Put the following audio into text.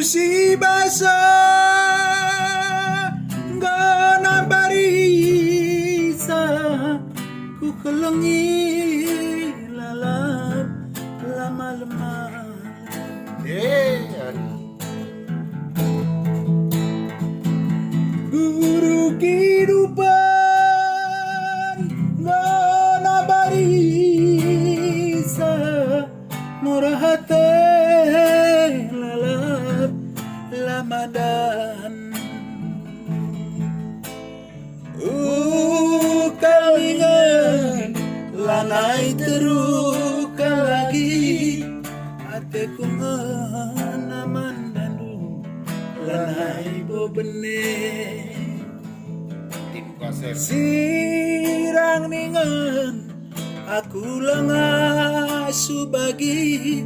si basa gana barisa ku kelengi lalap lama-lama guru kehidupan gana barisa murah hati lalap lamadan kalingan lanai terukan lagi hatiku naman dandu lanai bobene sirang ningan aku lengas subagi